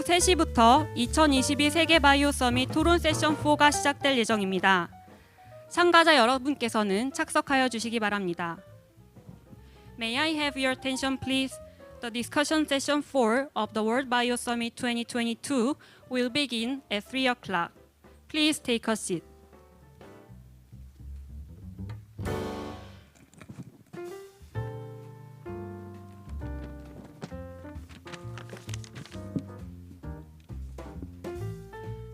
3시부터 2022 세계 바이오 서밋 토론 세션 4가 시작될 예정입니다. 참가자 여러분께서는 착석하여 주시기 바랍니다. May I have your attention please? The discussion session 4 of the World Bio Summit 2022 will begin at 3 o'clock. Please take a seat.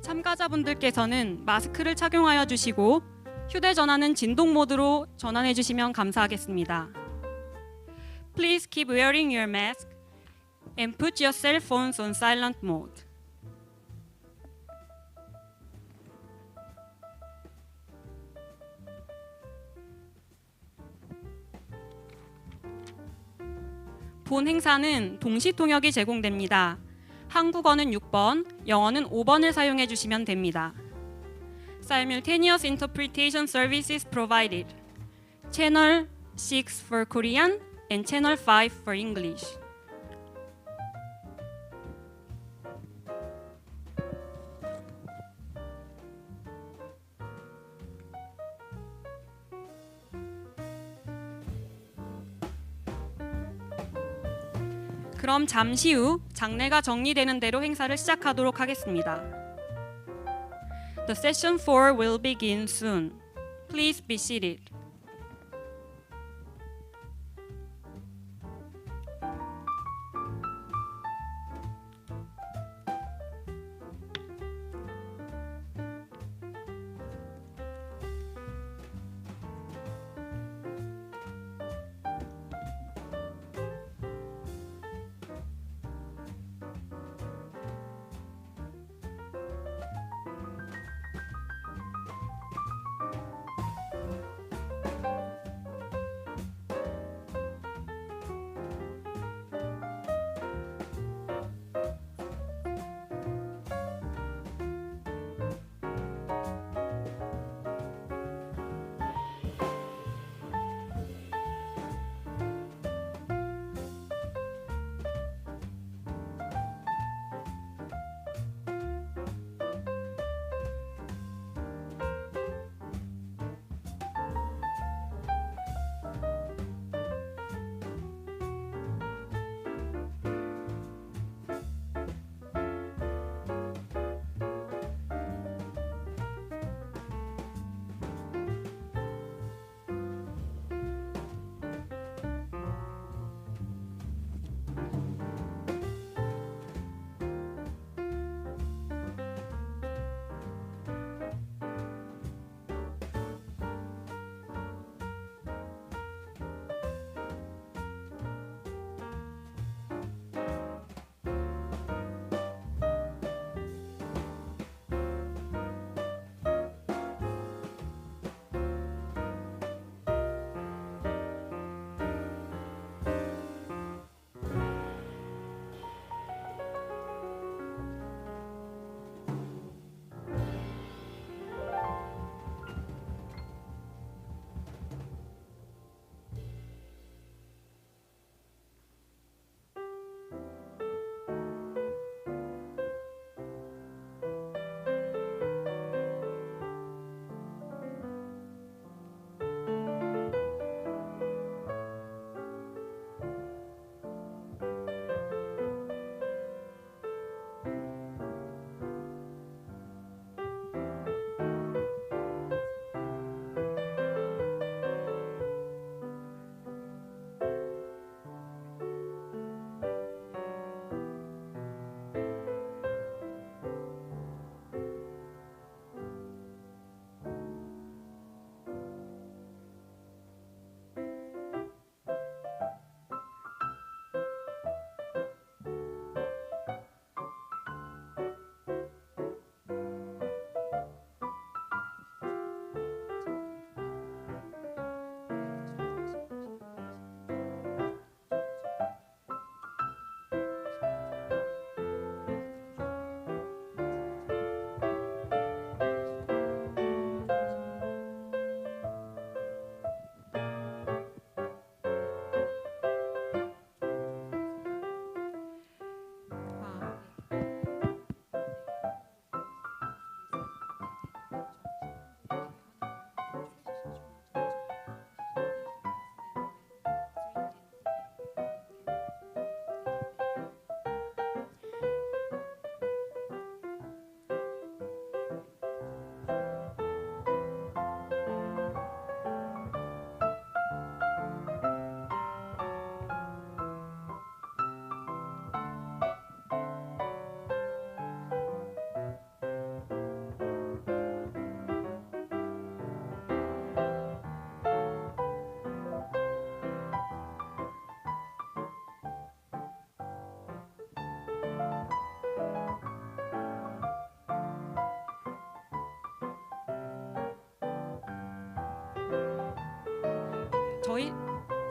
참가자분들께서는 마스크를 착용하여 주시고 휴대전화는 진동 모드로 전환해 주시면 감사하겠습니다. Please keep wearing your mask and put your cell phones on silent mode. 본 행사는 동시 통역이 제공됩니다. 한국어는 6번, 영어는 5번을 사용해 주시면 됩니다. Simultaneous interpretation services provided. Channel 6 for Korean and Channel 5 for English. 그럼 잠시 후 장례가 정리되는 대로 행사를 시작하도록 하겠습니다. The session 4 will begin soon. Please be seated.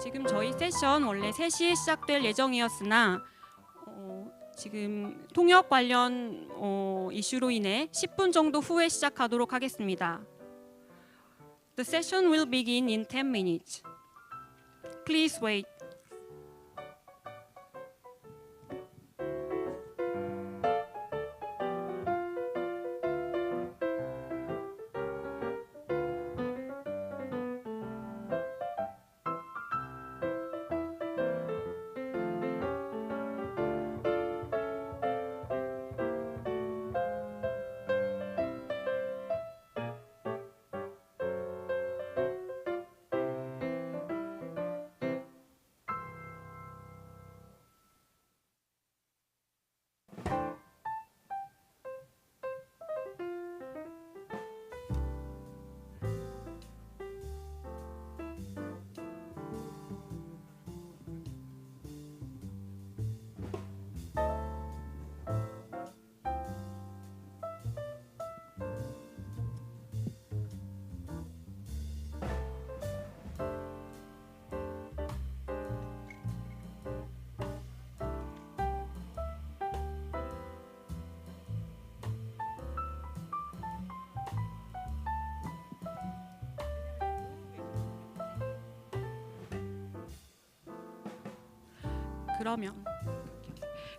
지금 저희 세션 원래 3시에 시작될 예정이었으나 지금 통역 관련 이슈로 인해 10분 정도 후에 시작하도록 하겠습니다. The session will begin in 10 minutes. Please wait.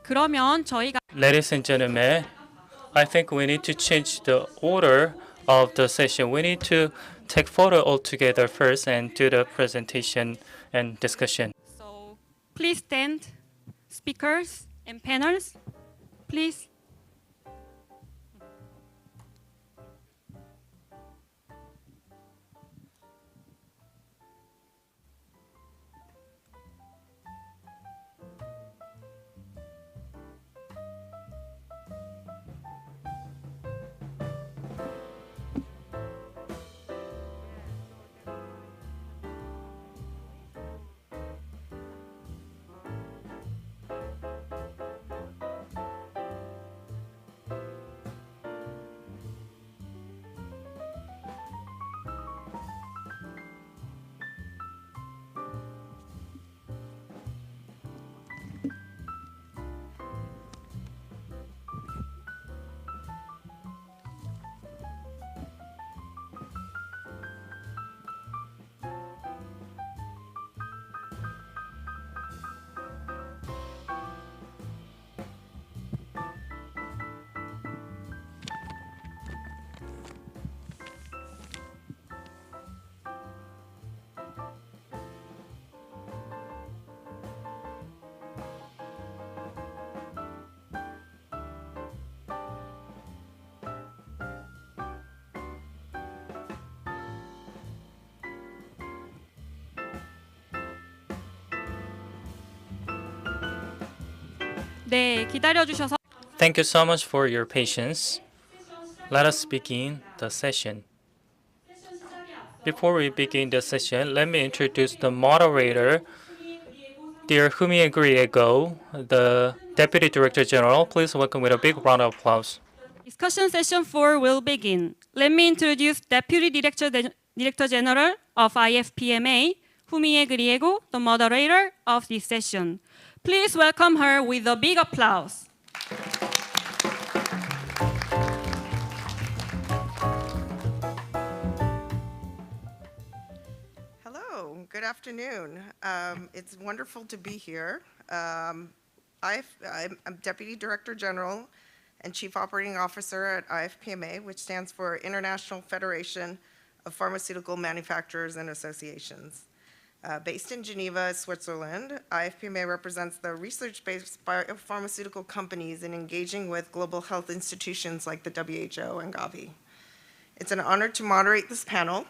그러면 저희가 Ladies and gentlemen, I think we need to change the order of the session. We need to take photo all together first and do the presentation and discussion. So please stand, speakers and panels, please. 네, 기다려 주셔서 Thank you so much for your patience. Let us begin the session. Before we begin the session, let me introduce the moderator, dear Humie Griego, the Deputy Director General. Please welcome with a big round of applause. Discussion session 4 will begin. Let me introduce Deputy Director General of IFPMA, Humie Griego, the moderator of this session. Please welcome her with a big applause. Hello, good afternoon. It's wonderful to be here. I'm Deputy Director General and Chief Operating Officer at IFPMA, which stands for International Federation of Pharmaceutical Manufacturers and Associations. Based in Geneva, Switzerland, IFPMA represents the research-based biopharmaceutical companies in engaging with global health institutions like the WHO and Gavi. It's an honor to moderate this panel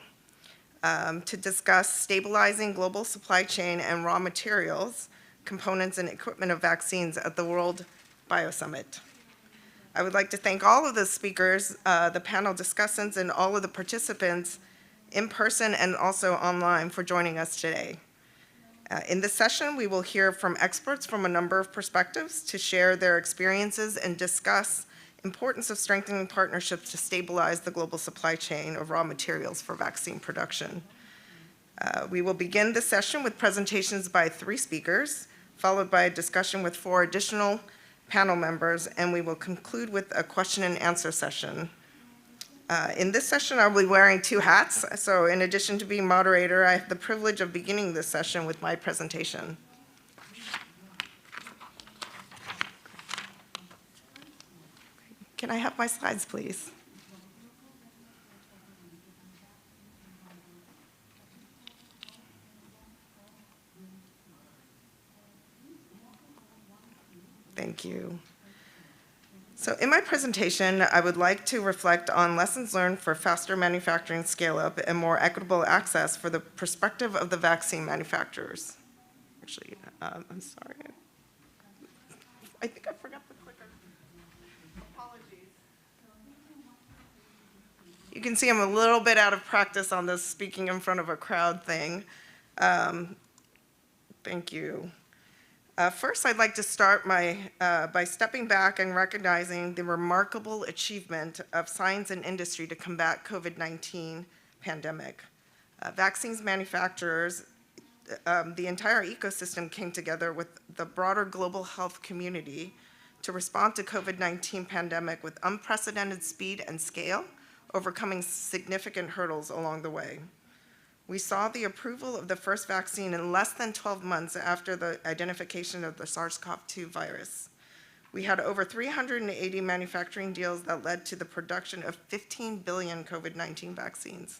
to discuss stabilizing global supply chain and raw materials, components, and equipment of vaccines at the World BioSummit. I would like to thank all of the speakers, the panel discussants, and all of the participants in person and also online for joining us today. In this session, we will hear from experts from a number of perspectives to share their experiences and discuss importance of strengthening partnerships to stabilize the global supply chain of raw materials for vaccine production. We will begin the session with presentations by 3 speakers, followed by a discussion with 4 additional panel members, and we will conclude with a question and answer session. In this session, I'll be wearing 2 hats, so in addition to being moderator, I have the privilege of beginning this session with my presentation. Can I have my slides, please? Thank you. So in my presentation, I would like to reflect on lessons learned for faster manufacturing scale-up and more equitable access for the perspective of the vaccine manufacturers. Actually, I'm sorry. I think I forgot the clicker. Apologies. You can see I'm a little bit out of practice on this speaking in front of a crowd thing. Thank you. First, I'd like to start by stepping back and recognizing the remarkable achievement of science and industry to combat COVID-19 pandemic. Vaccines manufacturers, the entire ecosystem came together with the broader global health community to respond to COVID-19 pandemic with unprecedented speed and scale, overcoming significant hurdles along the way. We saw the approval of the first vaccine in less than 12 months after the identification of the SARS-CoV-2 virus. We had over 380 manufacturing deals that led to the production of 15 billion COVID-19 vaccines.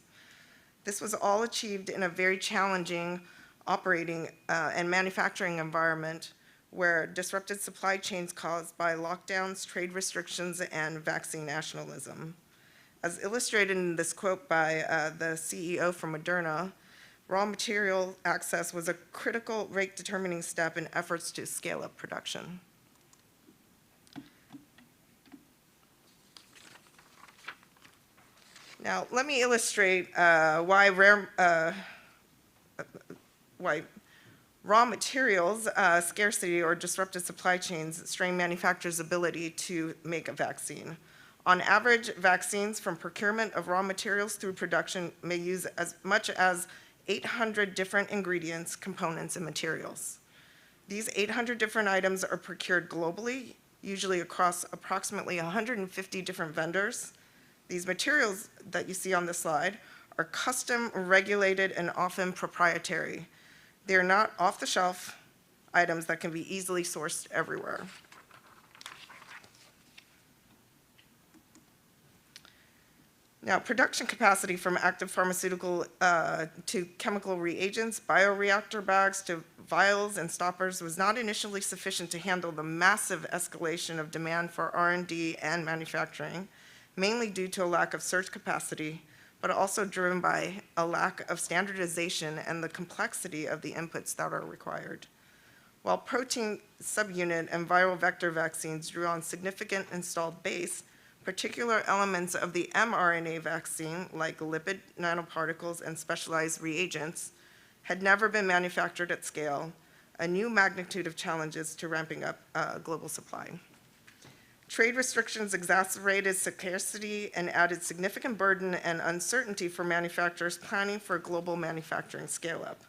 This was all achieved in a very challenging operating and manufacturing environment where disrupted supply chains caused by lockdowns, trade restrictions, and vaccine nationalism. As illustrated in this quote by the CEO from Moderna, raw material access was a critical rate-determining step in efforts to scale up production. Now, let me illustrate why raw materials scarcity or disrupted supply chains strain manufacturers' ability to make a vaccine. On average, vaccines from procurement of raw materials through production may use as much as 800 different ingredients, components, and materials. These 800 different items are procured globally, usually across approximately 150 different vendors. These materials that you see on the slide are custom, regulated, and often proprietary. They are not off-the-shelf items that can be easily sourced everywhere. Now, production capacity from active pharmaceutical to chemical reagents, bioreactor bags to vials and stoppers was not initially sufficient to handle the massive escalation of demand for R&D and manufacturing, mainly due to a lack of surge capacity, but also driven by a lack of standardization and the complexity of the inputs that are required. While protein subunit and viral vector vaccines drew on significant installed base, particular elements of the mRNA vaccine, like lipid nanoparticles and specialized reagents, had never been manufactured at scale, a new magnitude of challenges to ramping up global supply. Trade restrictions exacerbated scarcity and added significant burden and uncertainty for manufacturers planning for global manufacturing scale-up.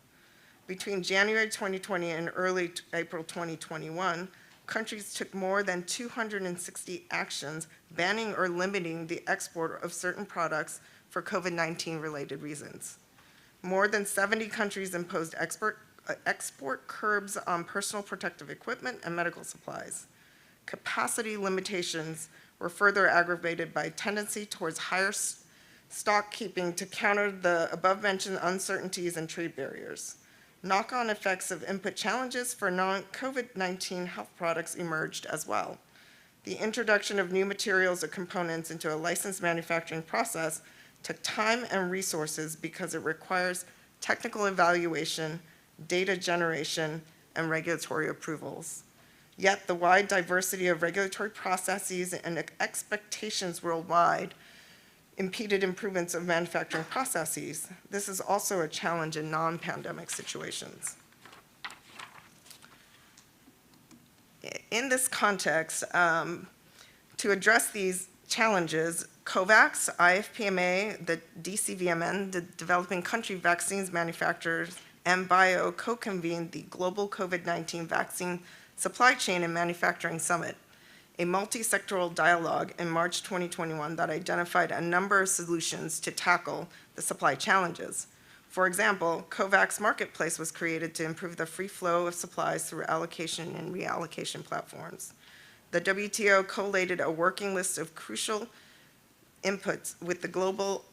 Between January 2020 and early April 2021, countries took more than 260 actions banning or limiting the export of certain products for COVID-19 related reasons. More than 70 countries imposed export curbs on personal protective equipment and medical supplies. Capacity limitations were further aggravated by a tendency towards higher stock keeping to counter the above-mentioned uncertainties and trade barriers. Knock-on effects of input challenges for non-COVID-19 health products emerged as well. The introduction of new materials or components into a licensed manufacturing process took time and resources because it requires technical evaluation, data generation, and regulatory approvals. Yet the wide diversity of regulatory processes and expectations worldwide impeded improvements of manufacturing processes. This is also a challenge in non-pandemic situations. In this context, to address these challenges, COVAX, IFPMA, the DCVMN, the Developing Country Vaccines Manufacturers, and BIO co-convened the Global COVID-19 Vaccine Supply Chain and Manufacturing Summit, a multi-sectoral dialogue in March 2021 that identified a number of solutions to tackle the supply challenges. For example, COVAX Marketplace was created to improve the free flow of supplies through allocation and reallocation platforms. The WTO collated a working list of crucial inputs with the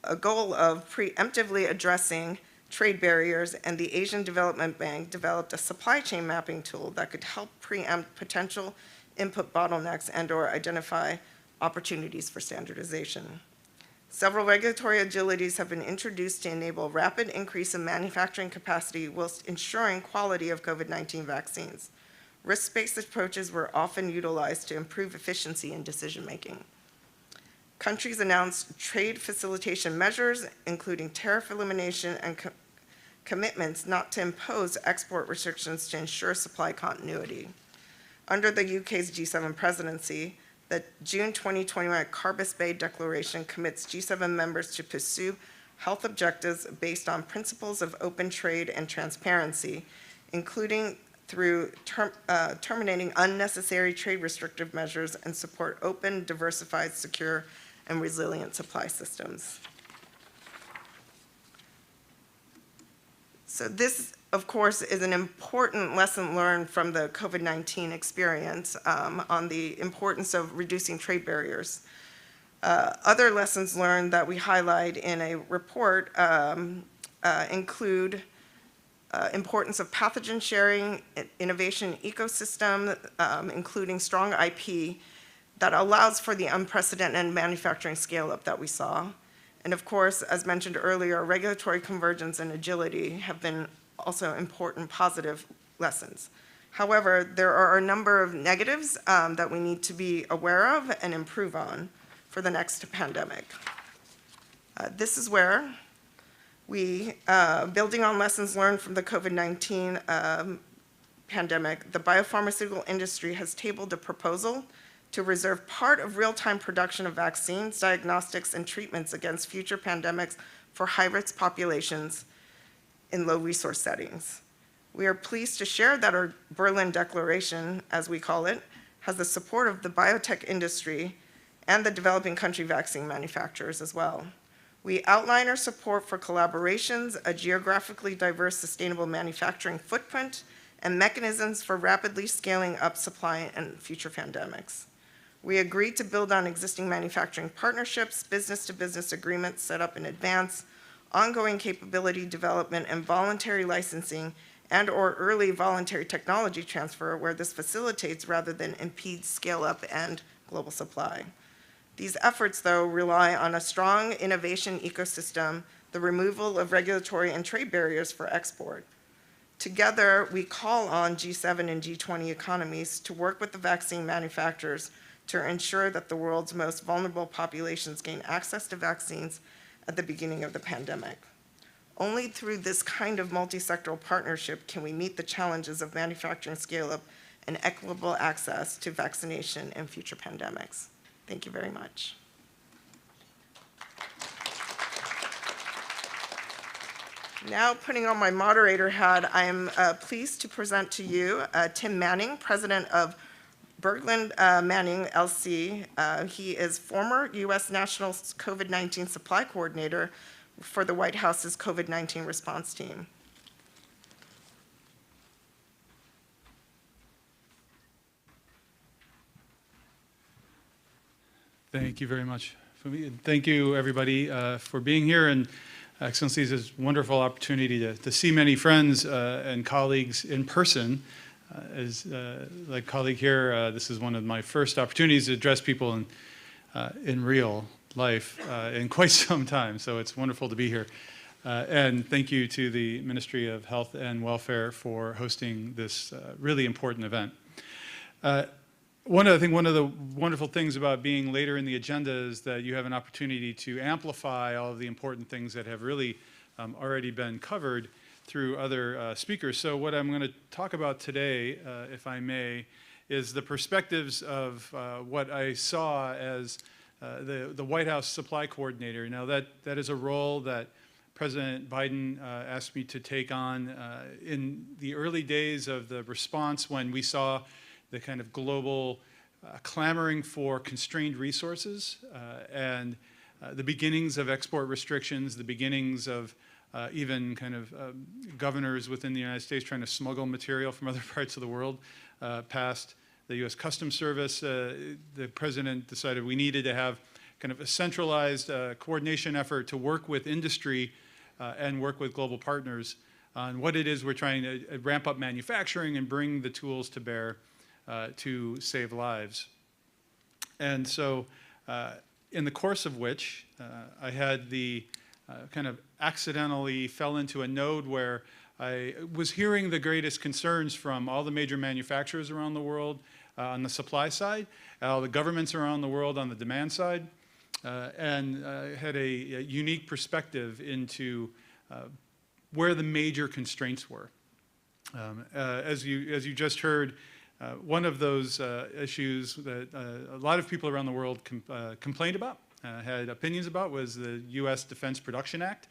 a goal of preemptively addressing trade barriers, and the Asian Development Bank developed a supply chain mapping tool that could help preempt potential input bottlenecks and/or identify opportunities for standardization. Several regulatory agilities have been introduced to enable rapid increase in manufacturing capacity whilst ensuring quality of COVID-19 vaccines. Risk-based approaches were often utilized to improve efficiency in decision-making. Countries announced trade facilitation measures, including tariff elimination and commitments not to impose export restrictions to ensure supply continuity. Under the UK's G7 presidency, the June 2021 Carbis Bay Declaration commits G7 members to pursue health objectives based on principles of open trade and transparency, including through terminating unnecessary trade restrictive measures and support open, diversified, secure, and resilient supply systems. So this, of course, is an important lesson learned from the COVID-19 experience on the importance of reducing trade barriers. Other lessons learned that we highlight in a report include importance of pathogen sharing, innovation ecosystem, including strong IP that allows for the unprecedented manufacturing scale-up that we saw. And of course, as mentioned earlier, regulatory convergence and agility have been also important positive lessons. However, there are a number of negatives that we need to be aware of and improve on for the next pandemic. This is where we, building on lessons learned from the COVID-19 pandemic, the biopharmaceutical industry has tabled a proposal to reserve part of real-time production of vaccines, diagnostics, and treatments against future pandemics for high-risk populations in low-resource settings. We are pleased to share that our Berlin Declaration, as we call it, has the support of the biotech industry and the developing country vaccine manufacturers as well. We outline our support for collaborations, a geographically diverse sustainable manufacturing footprint, and mechanisms for rapidly scaling up supply in future pandemics. We agreed to build on existing manufacturing partnerships, business-to-business agreements set up in advance, ongoing capability development and voluntary licensing and/or early voluntary technology transfer where this facilitates rather than impedes scale-up and global supply. These efforts, though, rely on a strong innovation ecosystem, the removal of regulatory and trade barriers for export. Together, we call on G7 and G20 economies to work with the vaccine manufacturers to ensure that the world's most vulnerable populations gain access to vaccines at the beginning of the pandemic. Only through this kind of multi-sectoral partnership can we meet the challenges of manufacturing scale-up and equitable access to vaccination in future pandemics. Thank you very much. Now, putting on my moderator hat, I am pleased to present to you Tim Manning, President of Berglund Manning LC. He is former U.S. National COVID-19 Supply Coordinator for the White House's COVID-19 response team. Thank you very much, Fumi, and thank you everybody for being here. And Excellencies, it's a wonderful opportunity to see many friends and colleagues in person. Like colleague here, this is one of my first opportunities to address people in real life in quite some time, so it's wonderful to be here. And thank you to the Ministry of Health and Welfare for hosting this really important event. One of the wonderful things about being later in the agenda is that you have an opportunity to amplify all of the important things that have really already been covered through other speakers. So what I'm going to talk about today, if I may, is the perspectives of what I saw as the White House supply coordinator. Now that is a role that President Biden asked me to take on in the early days of the response when we saw the kind of global clamoring for constrained resources and the beginnings of export restrictions, the beginnings of even kind of governors within the United States trying to smuggle material from other parts of the world past the U.S. Customs Service. The president decided we needed to have kind of a centralized coordination effort to work with industry and work with global partners on what it is we're trying to ramp up manufacturing and bring the tools to bear to save lives. And so in the course of which I had the kind of accidentally fell into a node where I was hearing the greatest concerns from all the major manufacturers around the world on the supply side, all the governments around the world on the demand side, and had a unique perspective into where the major constraints were. As you just heard, one of those issues that a lot of people around the world complained about, had opinions about, was the U.S. Defense Production Act.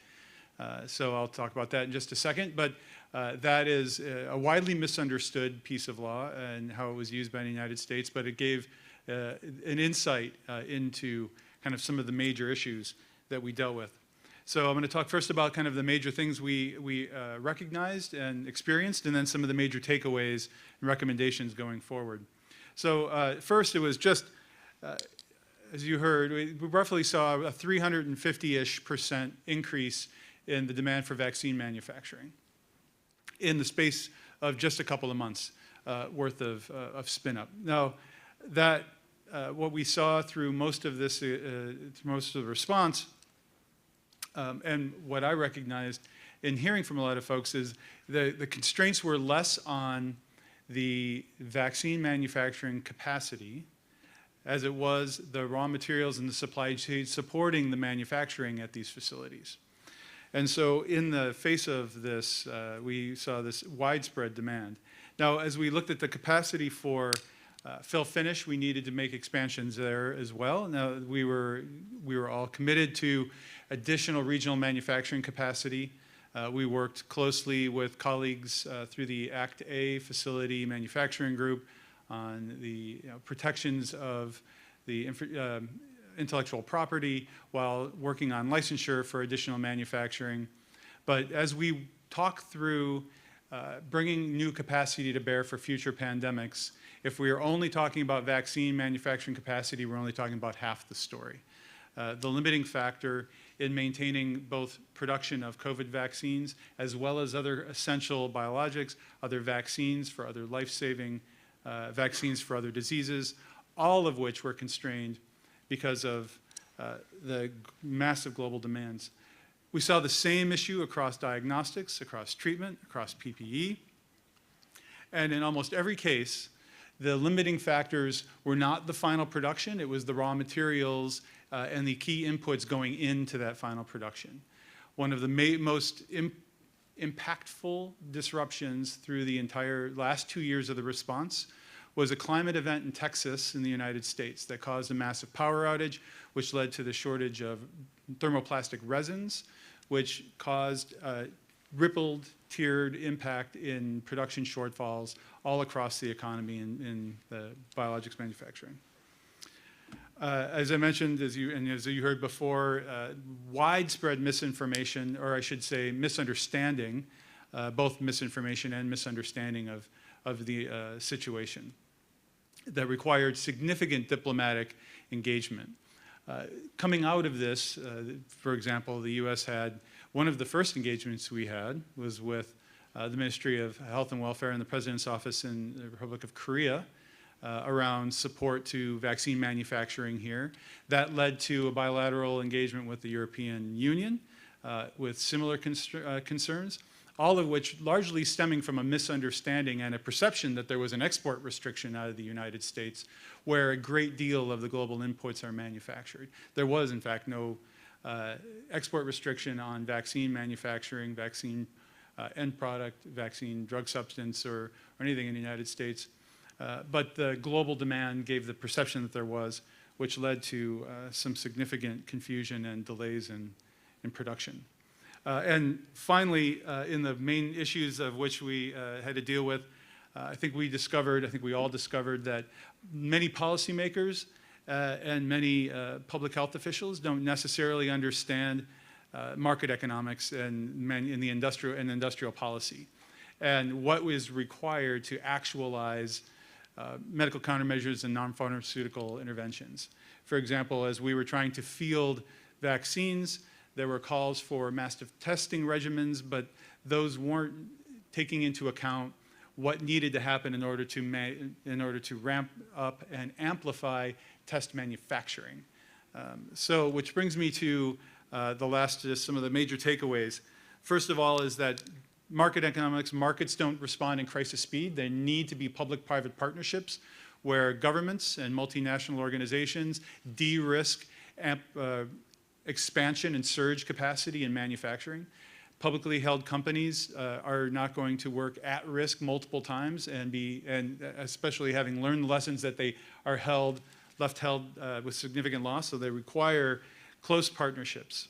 So I'll talk about that in just a second. But that is a widely misunderstood piece of law and how it was used by the United States. But it gave an insight into kind of some of the major issues that we dealt with. So I'm going to talk first about kind of the major things we recognized and experienced, and then some of the major takeaways and recommendations going forward. So first, it was just, as you heard, we roughly saw a 350-ish% increase in the demand for vaccine manufacturing in the space of just a couple of months worth of spin-up. Now, that what we saw through most of this, most of the response, and what I recognized in hearing from a lot of folks is the constraints were less on the vaccine manufacturing capacity as it was the raw materials and the supply chain supporting the manufacturing at these facilities. And so in the face of this, we saw this widespread demand. Now, as we looked at the capacity for fill finish, we needed to make expansions there as well. Now, we were all committed to additional regional manufacturing capacity. We worked closely with colleagues through the Act A facility manufacturing group on the protections of the intellectual property while working on licensure for additional manufacturing. But as we talk through bringing new capacity to bear for future pandemics, if we are only talking about vaccine manufacturing capacity, we're only talking about half the story. The limiting factor in maintaining both production of COVID vaccines as well as other essential biologics, other vaccines for other life-saving vaccines for other diseases, all of which were constrained because of the massive global demands. We saw the same issue across diagnostics, across treatment, across PPE. And in almost every case, the limiting factors were not the final production, it was the raw materials and the key inputs going into that final production. One of the most impactful disruptions through the entire last 2 years of the response was a climate event in Texas in the United States that caused a massive power outage, which led to the shortage of thermoplastic resins, which caused rippled, tiered impact in production shortfalls all across the economy in the biologics manufacturing. As I mentioned, as you heard before, widespread misinformation, or I should say misunderstanding, both misinformation and misunderstanding of the situation that required significant diplomatic engagement. Coming out of this, for example, the U.S. had one of the first engagements we had was with the Ministry of Health and Welfare and the President's Office in the Republic of Korea around support to vaccine manufacturing here. That led to a bilateral engagement with the European Union with similar concerns, all of which largely stemming from a misunderstanding and a perception that there was an export restriction out of the United States where a great deal of the global inputs are manufactured. There was, in fact, no export restriction on vaccine manufacturing, vaccine end product, vaccine drug substance, or anything in the United States. But the global demand gave the perception that there was, which led to some significant confusion and delays in production. And finally, in the main issues of which we had to deal with, I think we all discovered that many policymakers and many public health officials don't necessarily understand market economics and in the industrial policy, and what is required to actualize medical countermeasures and non-pharmaceutical interventions. For example, as we were trying to field vaccines, there were calls for massive testing regimens, but those weren't taking into account what needed to happen in order to ramp up and amplify test manufacturing. Which brings me to just some of the major takeaways. First of all is that market economics, markets don't respond in crisis speed. They need to be public-private partnerships where governments and multinational organizations de-risk expansion and surge capacity in manufacturing. Publicly held companies are not going to work at risk multiple times, and especially having learned lessons that they are left held with significant loss, so they require close partnerships.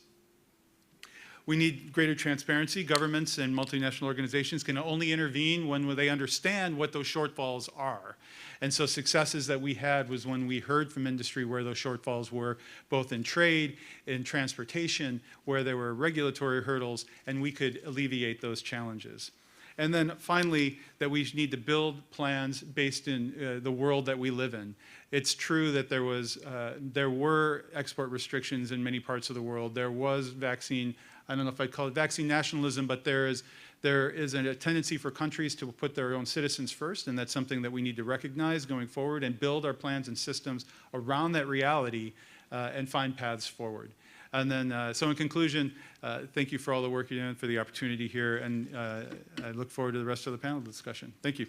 We need greater transparency. Governments and multinational organizations can only intervene when they understand what those shortfalls are. And so successes that we had was when we heard from industry where those shortfalls were, both in trade, in transportation, where there were regulatory hurdles, and we could alleviate those challenges. And then finally, that we need to build plans based in the world that we live in. It's true that there were export restrictions in many parts of the world. There was vaccine, I don't know if I'd call it vaccine nationalism, but there is a tendency for countries to put their own citizens first, and that's something that we need to recognize going forward and build our plans and systems around that reality and find paths forward. And then, so in conclusion, thank you for all the work you're doing, for the opportunity here, and I look forward to the rest of the panel discussion. Thank you.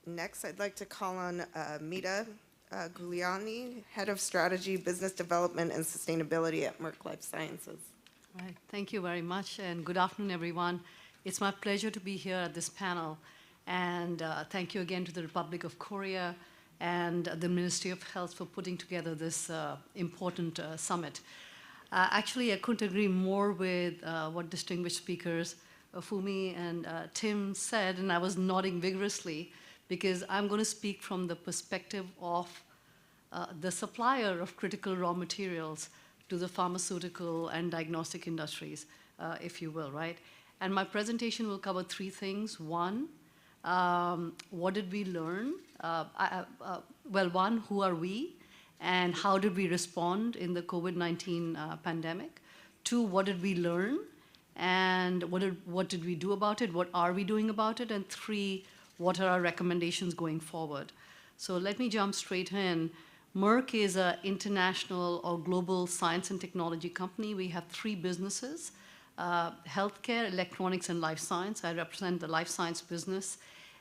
Next, I'd like to call on Mita Guliani, Head of Strategy, Business Development, and Sustainability at Merck Life Sciences. Right. Thank you very much, and good afternoon, everyone. It's my pleasure to be here at this panel, and thank you again to the Republic of Korea and the Ministry of Health for putting together this important summit. Actually, I couldn't agree more with what distinguished speakers Fumi and Tim said, and I was nodding vigorously because I'm going to speak from the perspective of the supplier of critical raw materials to the pharmaceutical and diagnostic industries, if you will, right? And my presentation will cover three things. One, what did we learn? One, who are we? And how did we respond in the COVID-19 pandemic? Two, what did we learn? And what did we do about it? What are we doing about it? And three, what are our recommendations going forward? So let me jump straight in. Merck is an international or global science and technology company. We have three businesses, healthcare, electronics, and life science. I represent the life science business.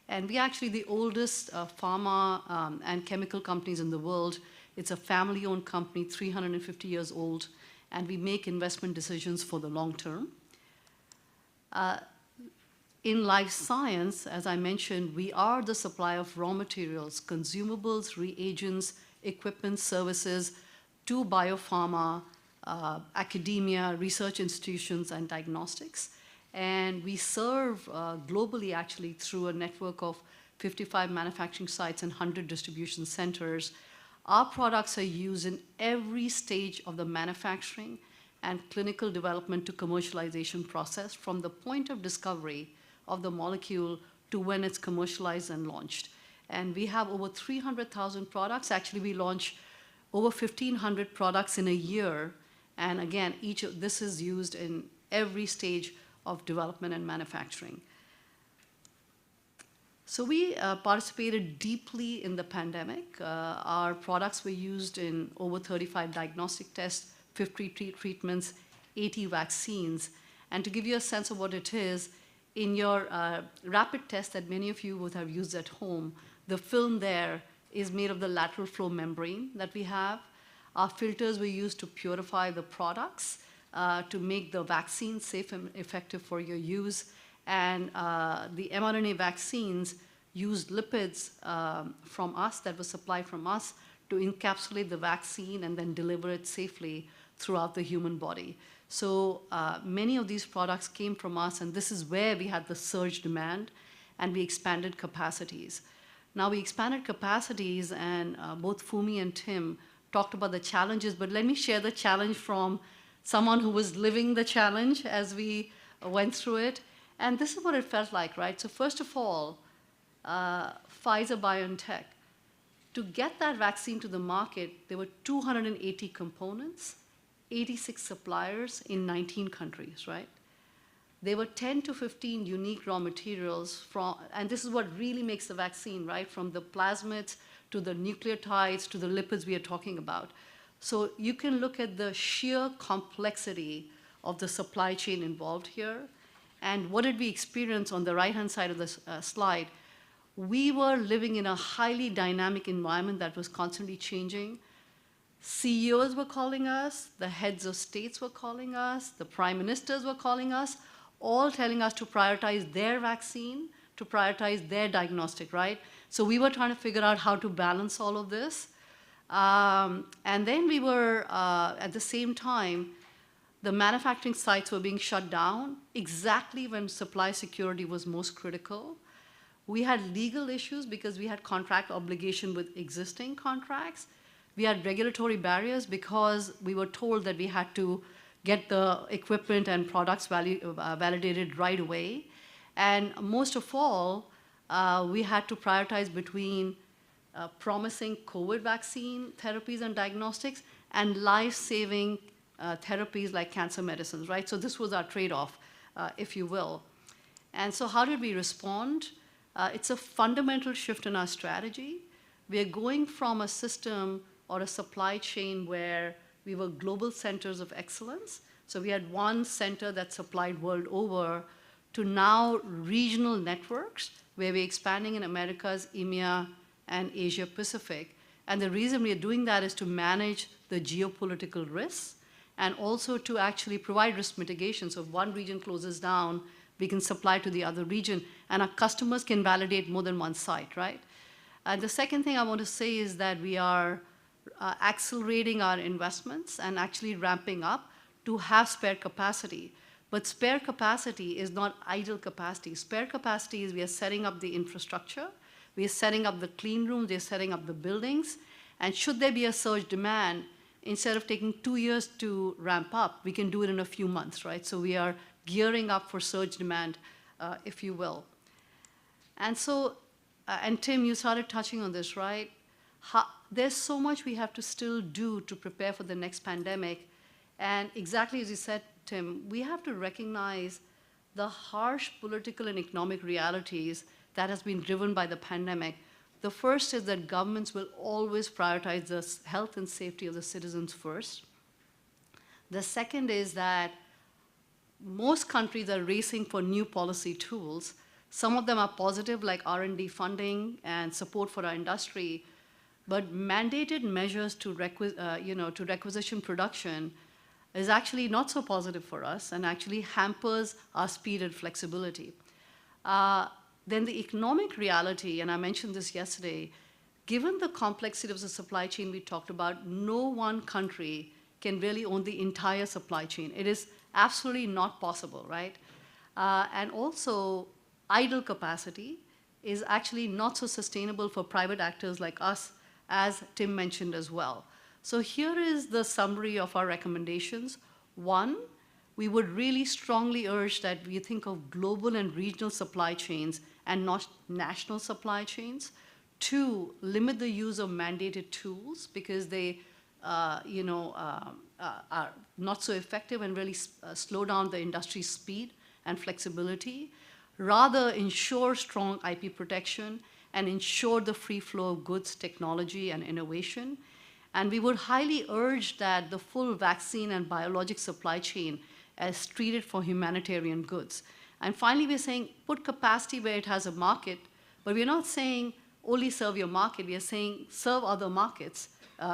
And we're actually the oldest pharma and chemical companies in the world. It's a family-owned company, 350 years old, and we make investment decisions for the long term. In life science, as I mentioned, we are the supplier of raw materials, consumables, reagents, equipment, services to biopharma, academia, research institutions, and diagnostics. And we serve globally, actually, through a network of 55 manufacturing sites and 100 distribution centers. Our products are used in every stage of the manufacturing and clinical development to commercialization process, from the point of discovery of the molecule to when it's commercialized and launched. And we have over 300,000 products. Actually, we launch over 1,500 products in a year. And again, each of this is used in every stage of development and manufacturing. So we participated deeply in the pandemic. Our products were used in over 35 diagnostic tests, 50 treatments, 80 vaccines. And to give you a sense of what it is, in your rapid test that many of you would have used at home, the film there is made of the lateral flow membrane that we have. Our filters were used to purify the products, to make the vaccine safe and effective for your use. And the mRNA vaccines used lipids from us, that was supplied from us, to encapsulate the vaccine and then deliver it safely throughout the human body. So many of these products came from us, and this is where we had the surge demand, and we expanded capacities. Now we expanded capacities, and both Fumi and Tim talked about the challenges, but let me share the challenge from someone who was living the challenge as we went through it. And this is what it felt like, right? So first of all, Pfizer-BioNTech, to get that vaccine to the market, there were 280 components, 86 suppliers in 19 countries, right? There were 10 to 15 unique raw materials from, and this is what really makes the vaccine, right? From the plasmids to the nucleotides to the lipids we are talking about. So you can look at the sheer complexity of the supply chain involved here. And what did we experience on the right-hand side of the slide? We were living in a highly dynamic environment that was constantly changing. CEOs were calling us, the heads of states were calling us, the prime ministers were calling us, all telling us to prioritize their vaccine, to prioritize their diagnostic, right? So we were trying to figure out how to balance all of this. And then we were, at the same time, the manufacturing sites were being shut down exactly when supply security was most critical. We had legal issues because we had contract obligation with existing contracts. We had regulatory barriers because we were told that we had to get the equipment and products validated right away. And most of all, we had to prioritize between promising COVID vaccine therapies and diagnostics and life-saving therapies like cancer medicines, right? So this was our trade-off, if you will. And so how did we respond? It's a fundamental shift in our strategy. We are going from a system or a supply chain where we were global centers of excellence. So we had one center that supplied world over to now regional networks where we're expanding in Americas, EMEA, and Asia Pacific. And the reason we are doing that is to manage the geopolitical risks and also to actually provide risk mitigation. So if one region closes down, we can supply to the other region, and our customers can validate more than one site, right? And the second thing I want to say is that we are accelerating our investments and actually ramping up to have spare capacity. But spare capacity is not idle capacity. Spare capacity is we are setting up the infrastructure, we are setting up the clean rooms, we are setting up the buildings, and should there be a surge demand, instead of taking 2 years to ramp up, we can do it in a few months, right? So we are gearing up for surge demand, if you will. And so, and Tim, you started touching on this, right? There's so much we have to still do to prepare for the next pandemic. And exactly as you said, Tim, we have to recognize the harsh political and economic realities that has been driven by the pandemic. The first is that governments will always prioritize the health and safety of the citizens first. The second is that most countries are racing for new policy tools. Some of them are positive, like R&D funding and support for our industry, but mandated measures to requisition production is actually not so positive for us and actually hampers our speed and flexibility. Then the economic reality, and I mentioned this yesterday, given the complexity of the supply chain we talked about, no one country can really own the entire supply chain. It is absolutely not possible, right? And also, idle capacity is actually not so sustainable for private actors like us, as Tim mentioned as well. So here is the summary of our recommendations. One, we would really strongly urge that we think of global and regional supply chains and not national supply chains. Two, limit the use of mandated tools because they are not so effective and really slow down the industry's speed and flexibility. Rather, ensure strong IP protection and ensure the free flow of goods, technology, and innovation. And we would highly urge that the full vaccine and biologic supply chain as treated for humanitarian goods. And finally, we're saying put capacity where it has a market, but we're not saying only serve your market. We are saying serve other markets,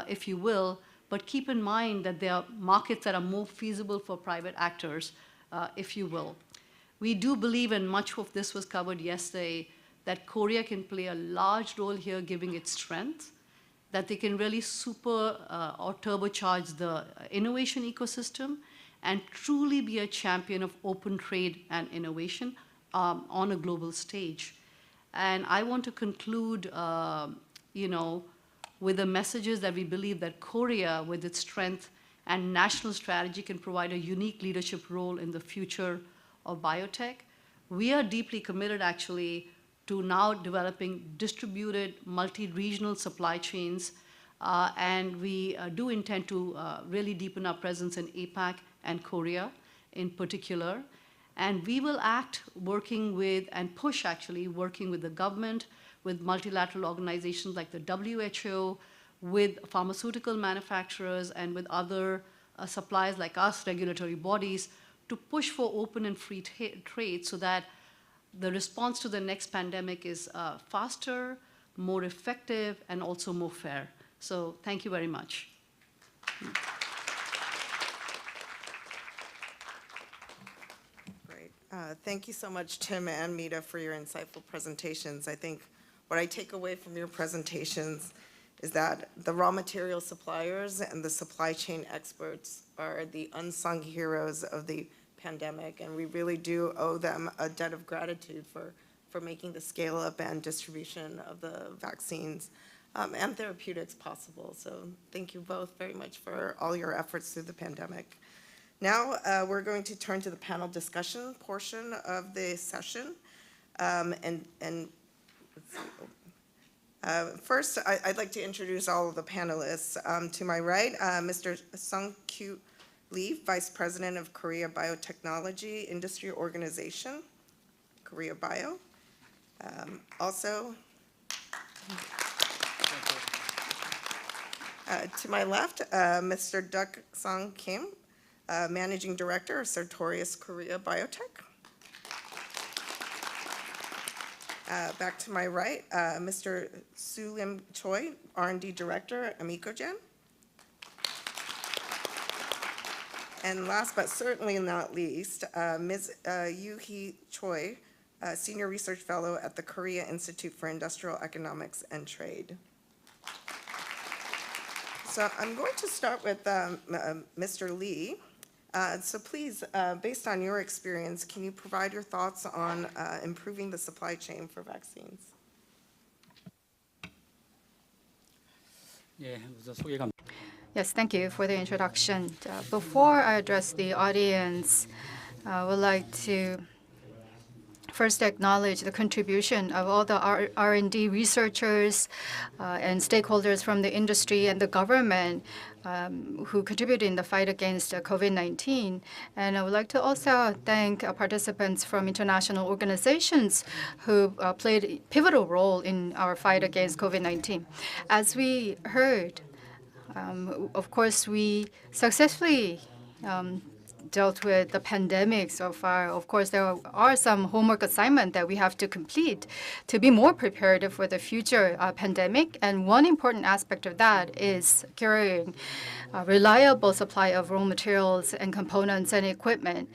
if you will, but keep in mind that there are markets that are more feasible for private actors, if you will. We do believe, and much of this was covered yesterday, that Korea can play a large role here, giving its strength, that they can really super or turbocharge the innovation ecosystem and truly be a champion of open trade and innovation on a global stage. And I want to conclude, with the messages that we believe that Korea, with its strength and national strategy, can provide a unique leadership role in the future of biotech. We are deeply committed, actually, to now developing distributed, multi-regional supply chains, and we do intend to really deepen our presence in APAC and Korea in particular. And we will act working with, and push actually, working with the government, with multilateral organizations like the WHO, with pharmaceutical manufacturers, and with other suppliers like us, regulatory bodies, to push for open and free trade so that the response to the next pandemic is faster, more effective, and also more fair. So thank you very much. Great. Thank you so much, Tim and Mita, for your insightful presentations. I think what I take away from your presentations is that the raw material suppliers and the supply chain experts are the unsung heroes of the pandemic, and we really do owe them a debt of gratitude for making the scale up and distribution of the vaccines and therapeutics possible. So thank you both very much for all your efforts through the pandemic. Now we're going to turn to the panel discussion portion of the session. First, I'd like to introduce all of the panelists. To my right, Mr. Sung-Kyu Lee, Vice President of Korea Biotechnology Industry Organization, Korea Bio. Also, to my left, Mr. Duck Sung Kim, Managing Director of Sartorius Korea Biotech. Back to my right, Mr. Soo Lim Choi, R&D Director at Amicogen. And last but certainly not least, Ms. Yoo-hee Choi, Senior Research Fellow at the Korea Institute for Industrial Economics and Trade. So I'm going to start with Mr. Lee. So please, based on your experience, can you provide your thoughts on improving the supply chain for vaccines? Yes, thank you for the introduction. Before I address the audience, I would like to first acknowledge the contribution of all the R&D researchers and stakeholders from the industry and the government who contributed in the fight against COVID-19. And I would like to also thank participants from international organizations who played a pivotal role in our fight against COVID-19. As we heard, of course, we successfully dealt with the pandemic so far. Of course, there are some homework assignments that we have to complete to be more prepared for the future pandemic. And one important aspect of that is securing a reliable supply of raw materials and components and equipment.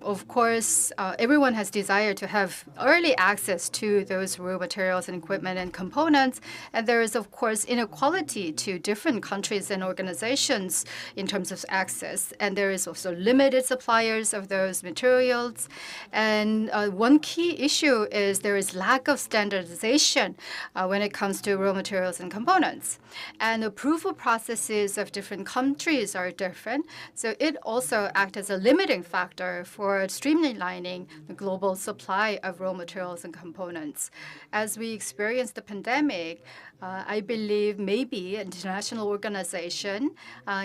Of course, everyone has desire to have early access to those raw materials and equipment and components. And there is, of course, inequality to different countries and organizations in terms of access. And there is also limited suppliers of those materials. And one key issue is there is lack of standardization when it comes to raw materials and components. And approval processes of different countries are different. So it also acts as a limiting factor for streamlining the global supply of raw materials and components. As we experience the pandemic, I believe maybe an international organization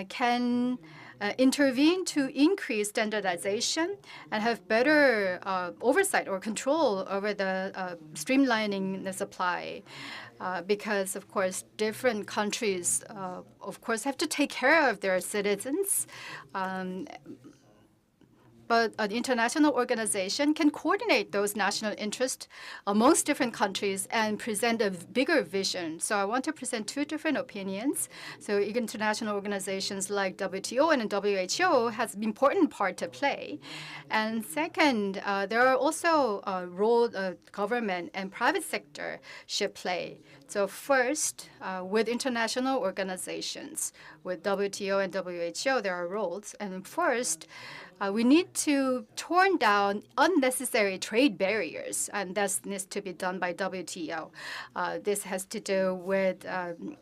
can intervene to increase standardization and have better oversight or control over the streamlining the supply. Because, of course, different countries, of course, have to take care of their citizens. but an international organization can coordinate those national interests amongst different countries and present a bigger vision. So I want to present two different opinions. So international organizations like WTO and WHO has an important part to play. And second, there are also role government and private sector should play. So first, with international organizations, with WTO and WHO, there are roles. And first, we need to torn down unnecessary trade barriers, and that needs to be done by WTO. This has to do with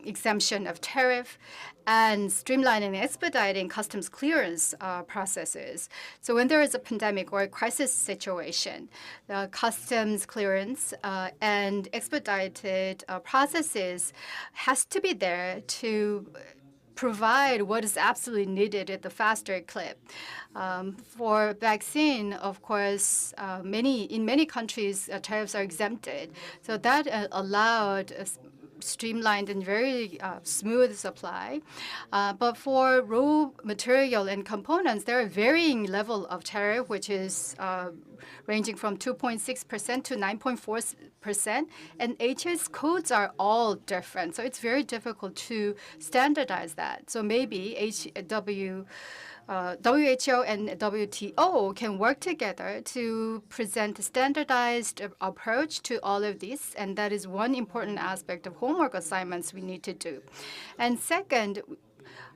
exemption of tariff and streamlining and expediting customs clearance processes. So when there is a pandemic or a crisis situation, the customs clearance and expedited processes has to be there to provide what is absolutely needed at the faster clip. For vaccine, of course, in many countries, tariffs are exempted. So that allowed streamlined and very smooth supply. But for raw material and components, there are varying level of tariff, which is ranging from 2.6% to 9.4%. And HS codes are all different. So it's very difficult to standardize that. So maybe WHO and WTO can work together to present a standardized approach to all of these, and that is one important aspect of homework assignments we need to do. And second,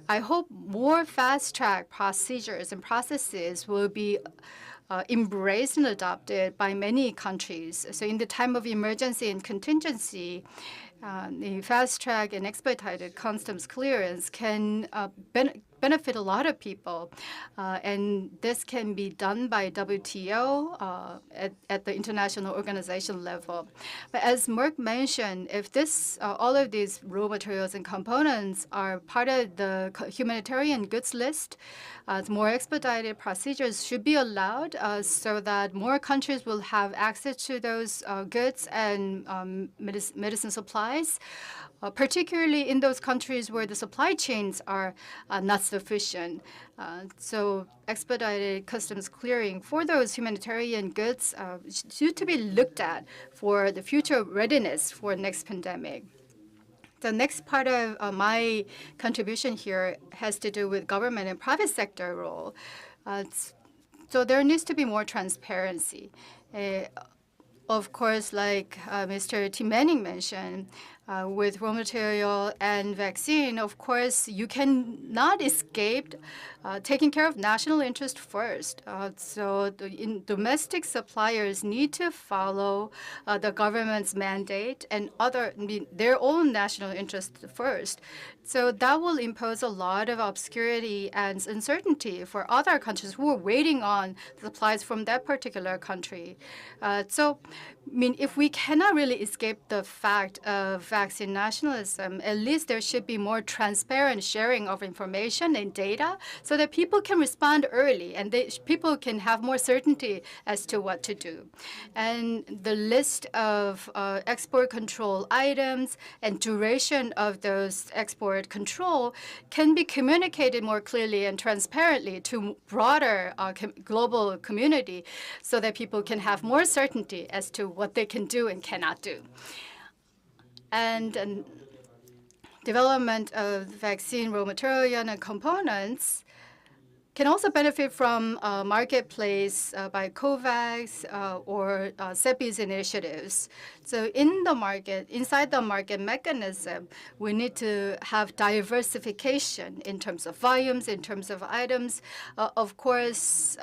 I hope more fast-track procedures and processes will be embraced and adopted by many countries. So in the time of emergency and contingency, the fast-track and expedited customs clearance can benefit a lot of people. And this can be done by WTO at the international organization level. But as Merck mentioned, if all of these raw materials and components are part of the humanitarian goods list, more expedited procedures should be allowed so that more countries will have access to those goods and medicine supplies. Particularly in those countries where the supply chains are not sufficient. So expedited customs clearing for those humanitarian goods should to be looked at for the future readiness for next pandemic. The next part of my contribution here has to do with government and private sector role. So there needs to be more transparency. Of course, like Mr. Tim Manning mentioned, with raw material and vaccine, of course, you cannot escape taking care of national interest first. So domestic suppliers need to follow the government's mandate and their own national interest first. So that will impose a lot of obscurity and uncertainty for other countries who are waiting on supplies from that particular country. If we cannot really escape the fact of vaccine nationalism, at least there should be more transparent sharing of information and data so that people can respond early and people can have more certainty as to what to do. And the list of export control items and duration of those export control can be communicated more clearly and transparently to broader global community so that people can have more certainty as to what they can do and cannot do. And development of vaccine raw material and components can also benefit from marketplace by COVAX or CEPI's initiatives. So inside the market mechanism, we need to have diversification in terms of volumes, in terms of items, of course,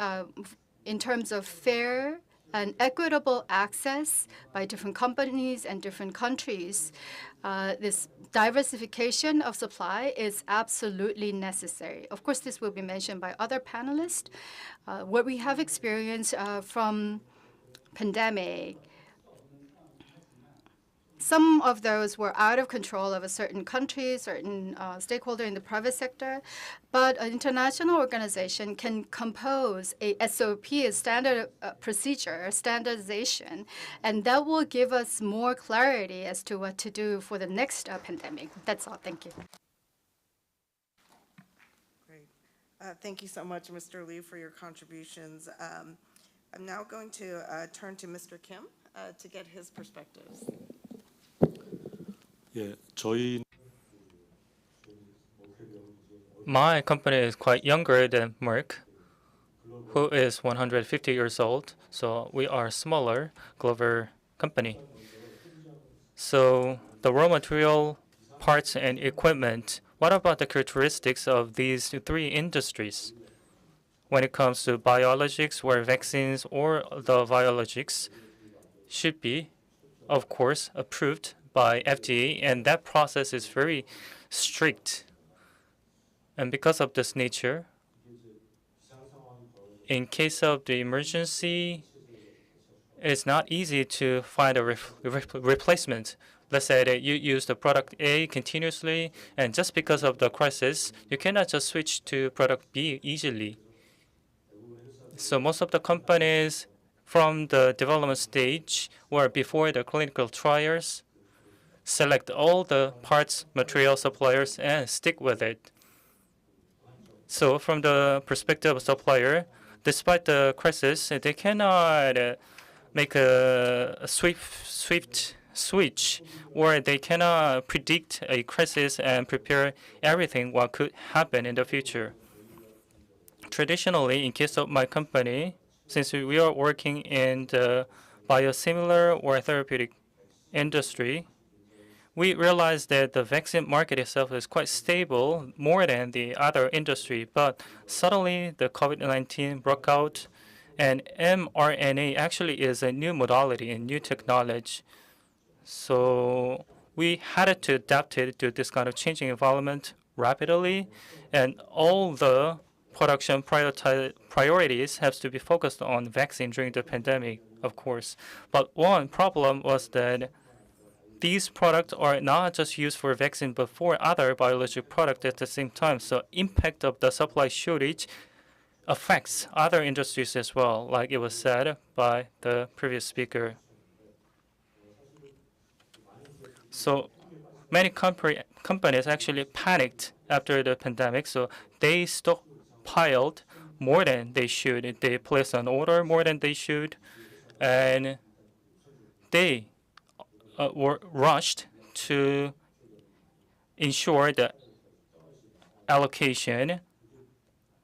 in terms of fair and equitable access by different companies and different countries. This diversification of supply is absolutely necessary. Of course, this will be mentioned by other panelists. What we have experienced from pandemic, some of those were out of control of a certain country, certain stakeholder in the private sector. But an international organization can compose a SOP, a standard procedure, standardization, and that will give us more clarity as to what to do for the next pandemic. That's all. Thank you. Great. Thank you so much, Mr. Lee, for your contributions. I'm now going to turn to Mr. Kim to get his perspectives. 예, 저희 My company is quite younger than Merck, who is 150 years old. So we are a smaller global company. So the raw material, parts, and equipment, what about the characteristics of these three industries? When it comes to biologics or vaccines or the biologics should be, of course, approved by FDA, and that process is very strict. And because of this nature, in case of the emergency, it's not easy to find a replacement. Let's say that you use the product A continuously, and just because of the crisis, you cannot just switch to product B easily. So most of the companies from the development stage or before the clinical trials select all the parts, material suppliers, and stick with it. So from the perspective of supplier, despite the crisis, they cannot make a swift switch, or they cannot predict a crisis and prepare everything what could happen in the future. Traditionally, in case of my company, since we are working in the biosimilar or therapeutic industry, we realized that the vaccine market itself is quite stable more than the other industry. But suddenly, the COVID-19 broke out, and mRNA actually is a new modality and new technology. So we had to adapt it to this kind of changing environment rapidly, and all the production priorities have to be focused on vaccine during the pandemic, of course. But one problem was that these products are not just used for vaccine, but for other biologic products at the same time. So impact of the supply shortage affects other industries as well, like it was said by the previous speaker. So many companies actually panicked after the pandemic, so they stockpiled more than they should. They placed an order more than they should, and they were rushed to ensure the allocation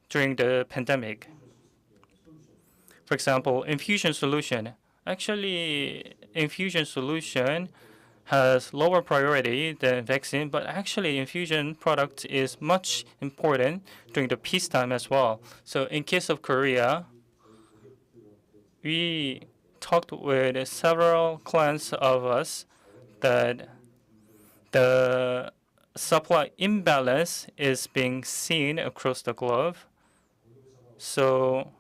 during the pandemic. For example, infusion solution. Actually, infusion solution has lower priority than vaccine, but actually infusion product is much important during the peacetime as well. So in case of Korea, we talked with several clients of us that the supply imbalance is being seen across the globe. So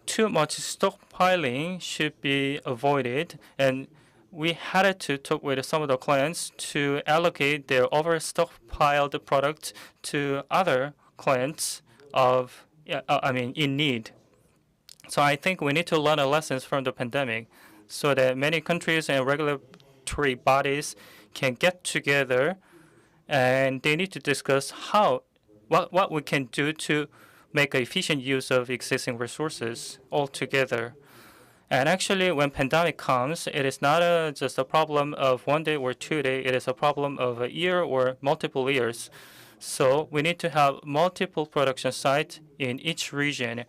too much stockpiling should be avoided, and we had to talk with some of the clients to allocate their overstockpiled product to other clients in need. So I think we need to learn lessons from the pandemic so that many countries and regulatory bodies can get together, and they need to discuss what we can do to make efficient use of existing resources altogether. And actually, when pandemic comes, it is not just a problem of 1 day or 2 days. It is a problem of a year or multiple years. So we need to have multiple production sites in each region.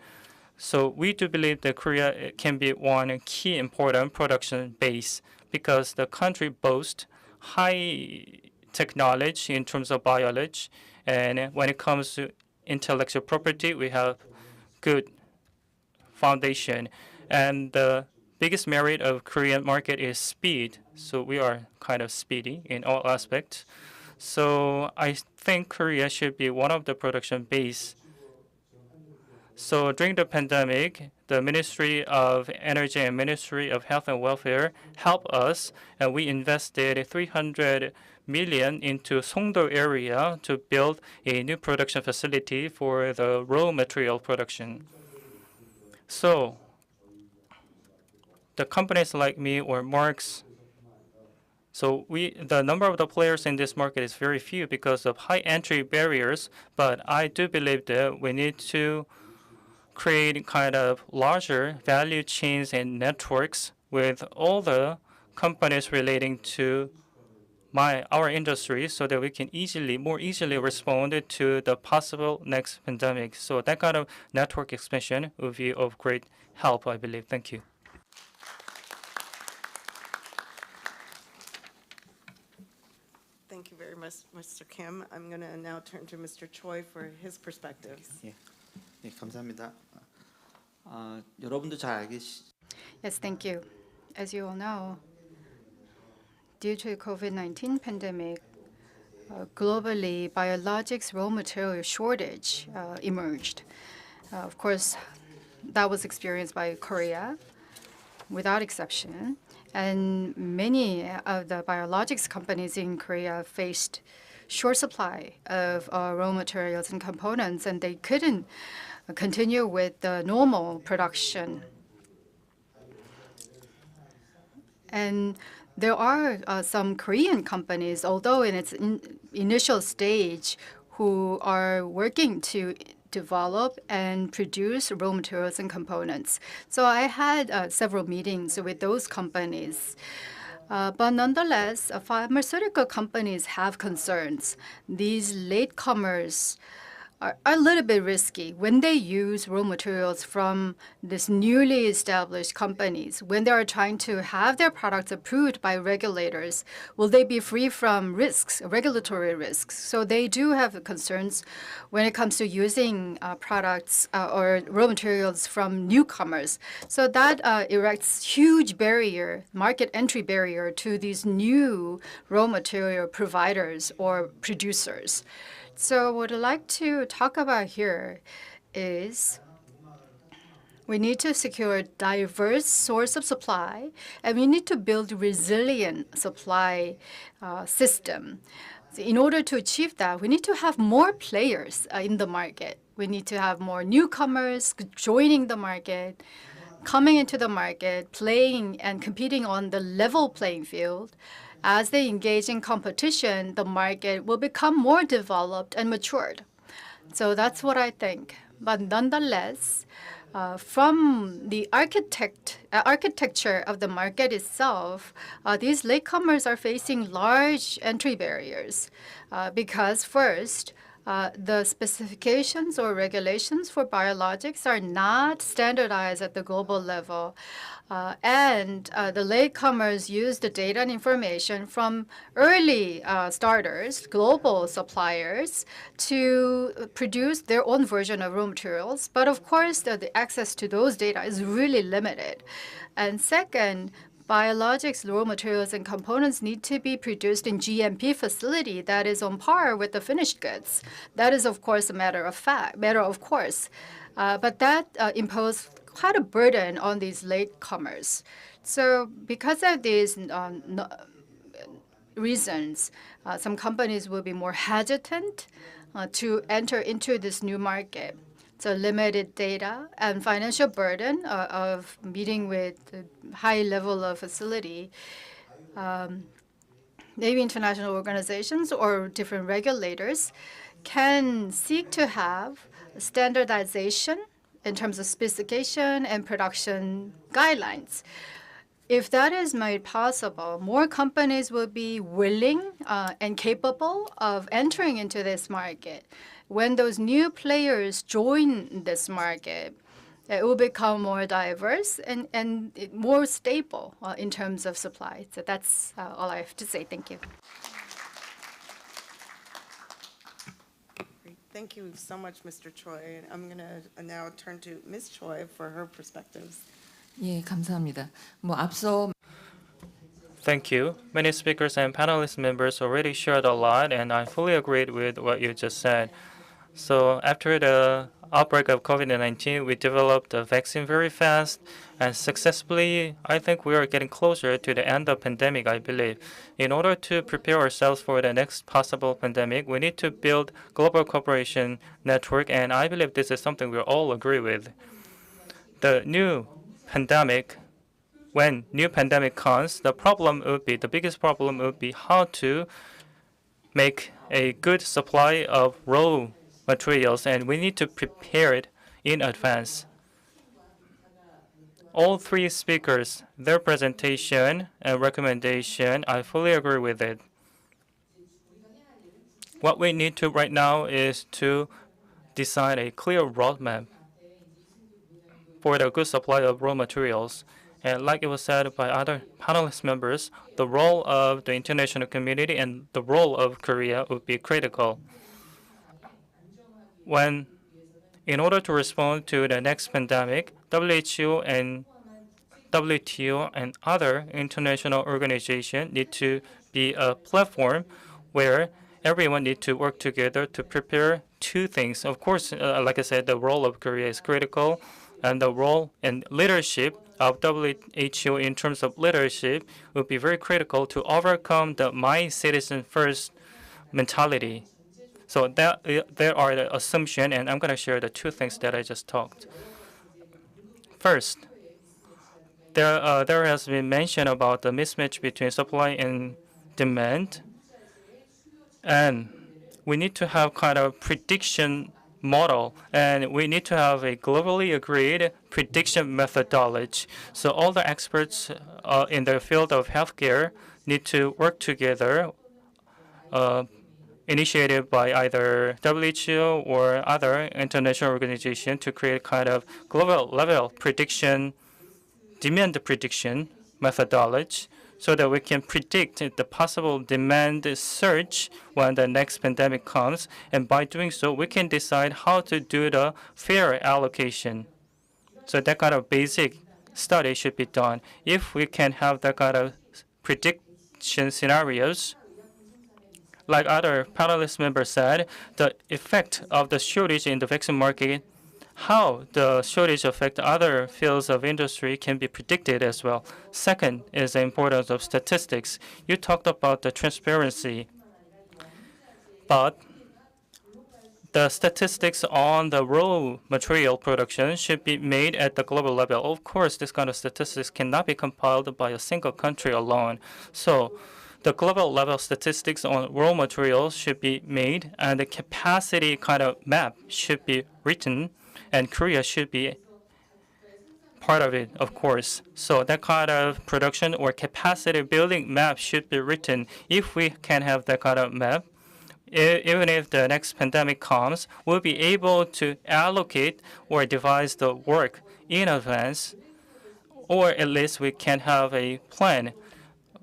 So we do believe that Korea can be one key important production base because the country boasts high technology in terms of biology, and when it comes to intellectual property, we have good foundation. And the biggest merit of Korean market is speed. So we are kind of speedy in all aspects. So I think Korea should be one of the production base. So during the pandemic, the Ministry of Energy and Ministry of Health and Welfare helped us, and we invested 300 million into Songdo area to build a new production facility for the raw material production. So the companies like me or Mark's So the number of the players in this market is very few because of high entry barriers, but I do believe that we need to create kind of larger value chains and networks with all the companies relating to our industry so that we can more easily respond to the possible next pandemic. So that kind of network expansion would be of great help, I believe. Thank you. Thank you very much, Mr. Kim. I'm going to now turn to Mr. Choi for his perspectives. 예, 예, 감사합니다. 여러분도 잘 Yes, thank you. As you all know, due to COVID-19 pandemic, globally, biologics raw material shortage emerged. Of course, that was experienced by Korea without exception. And many of the biologics companies in Korea faced short supply of raw materials and components, and they couldn't continue with the normal production. And there are some Korean companies, although in its initial stage, who are working to develop and produce raw materials and components. So I had several meetings with those companies. But nonetheless, pharmaceutical companies have concerns. These latecomers are a little bit risky when they use raw materials from this newly established companies. When they are trying to have their products approved by regulators, will they be free from risks, regulatory risks? So they do have concerns when it comes to using products or raw materials from newcomers. So that erects huge barrier, market entry barrier to these new raw material providers or producers. So what I'd like to talk about here is we need to secure a diverse source of supply, and we need to build resilient supply system. So in order to achieve that, we need to have more players in the market. We need to have more newcomers joining the market, coming into the market, playing and competing on the level playing field. As they engage in competition, the market will become more developed and matured. So that's what I think. But nonetheless, from the architecture of the market itself, these latecomers are facing large entry barriers because first, the specifications or regulations for biologics are not standardized at the global level. And the latecomers use the data and information from early starters, global suppliers, to produce their own version of raw materials. But of course, the access to those data is really limited. And second, biologics raw materials and components need to be produced in GMP facility that is on par with the finished goods. That is, of course, a matter of course. But that imposes quite a burden on these latecomers. So because of these reasons, some companies will be more hesitant to enter into this new market. So limited data and financial burden of meeting with a high level of facility, maybe international organizations or different regulators can seek to have standardization in terms of specification and production guidelines. If that is made possible, more companies will be willing and capable of entering into this market. When those new players join this market, it will become more diverse and more stable in terms of supply. So that's all I have to say. Thank you. Great. Thank you so much, Mr. Choi. I'm going to now turn to Ms. Choi for her perspectives. 예, 감사합니다. 앞서 Thank you. Many speakers and panelist members already shared a lot, and I fully agreed with what you just said. So after the outbreak of COVID-19, we developed a vaccine very fast and successfully. I think we are getting closer to the end of pandemic, I believe. In order to prepare ourselves for the next possible pandemic, we need to build global cooperation network, and I believe this is something we all agree with. The new pandemic, when new pandemic comes, the biggest problem would be how to make a good supply of raw materials, and we need to prepare it in advance. All three speakers, their presentation and recommendation, I fully agree with it. What we need to right now is to decide a clear roadmap for the good supply of raw materials. And like it was said by other panelist members, the role of the international community and the role of Korea would be critical. In order to respond to the next pandemic, WHO and WTO and other international organizations need to be a platform where everyone needs to work together to prepare two things. Of course, like I said, the role of Korea is critical, and the role and leadership of WHO in terms of leadership would be very critical to overcome the my citizen first mentality. So there are the assumptions, and I'm going to share the two things that I just talked. First, there has been mention about the mismatch between supply and demand, and we need to have kind of prediction model, and we need to have a globally agreed prediction methodology. So all the experts in the field of healthcare need to work together, initiated by either WHO or other international organization to create kind of global level prediction, demand prediction methodology, so that we can predict the possible demand surge when the next pandemic comes. And by doing so, we can decide how to do the fair allocation. So that kind of basic study should be done. If we can have that kind of prediction scenarios, like other panelist members said, the effect of the shortage in the vaccine market, how the shortage affects other fields of industry can be predicted as well. Second is the importance of statistics. You talked about the transparency, but the statistics on the raw material production should be made at the global level. Of course, this kind of statistics cannot be compiled by a single country alone. So the global level statistics on raw materials should be made, and the capacity kind of map should be written, and Korea should be part of it, of course. So that kind of production or capacity building map should be written. If we can have that kind of map, even if the next pandemic comes, we'll be able to allocate or devise the work in advance, or at least we can have a plan.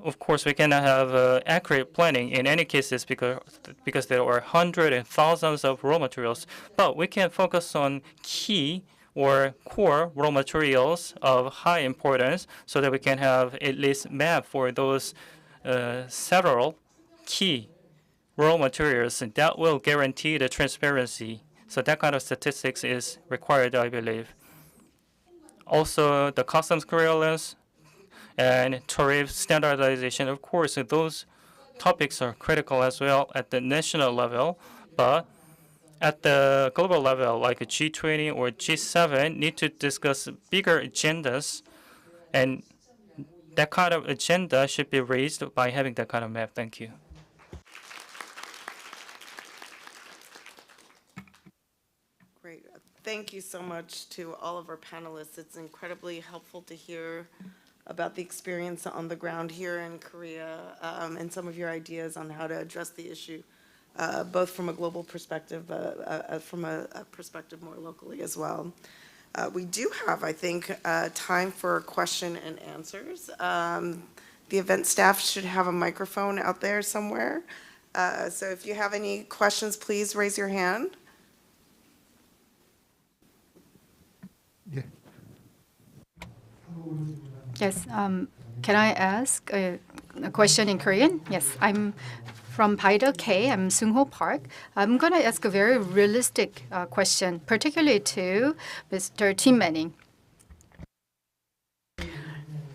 Of course, we cannot have accurate planning in any cases because there are hundreds and thousands of raw materials. But we can focus on key or core raw materials of high importance so that we can have at least map for those several key raw materials, and that will guarantee the transparency. So that kind of statistics is required, I believe. Also, the customs clearance and tariff standardization, of course, those topics are critical as well at the national level, but at the global level, like a G20 or G7, need to discuss bigger agendas, and that kind of agenda should be raised by having that kind of map. Thank you. Great. Thank you so much to all of our panelists. It's incredibly helpful to hear about the experience on the ground here in Korea, and some of your ideas on how to address the issue, both from a global perspective, from a perspective more locally as well. We do have, I think, time for question and answers. The event staff should have a microphone out there somewhere. So if you have any questions, please raise your hand. Yeah. Yes. Can I ask a question in Korean? Yes. I'm from Paida K. I'm Sung-ho Park. I'm going to ask a very realistic question, particularly to Mr. Tim Manning.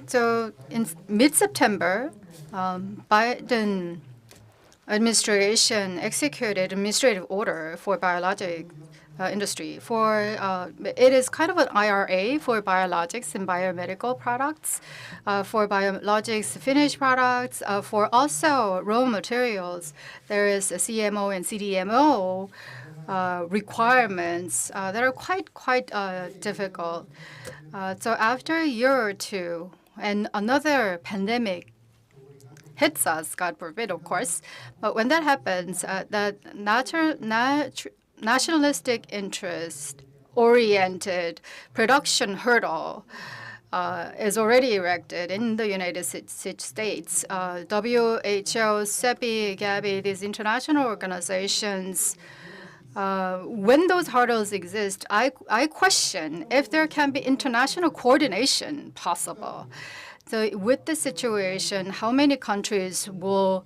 So in mid-September, Biden administration executed administrative order for biologic industry. It is kind of an IRA for biologics and biomedical products, for biologics finished products, for also raw materials. There is a CMO and CDMO requirements that are quite difficult. So after a year or two, and another pandemic hits us, God forbid, of course. But when that happens, that nationalistic interest-oriented production hurdle is already erected in the United States. WHO, CEPI, Gavi, these international organizations, when those hurdles exist, I question if there can be international coordination possible. So with this situation, how many countries will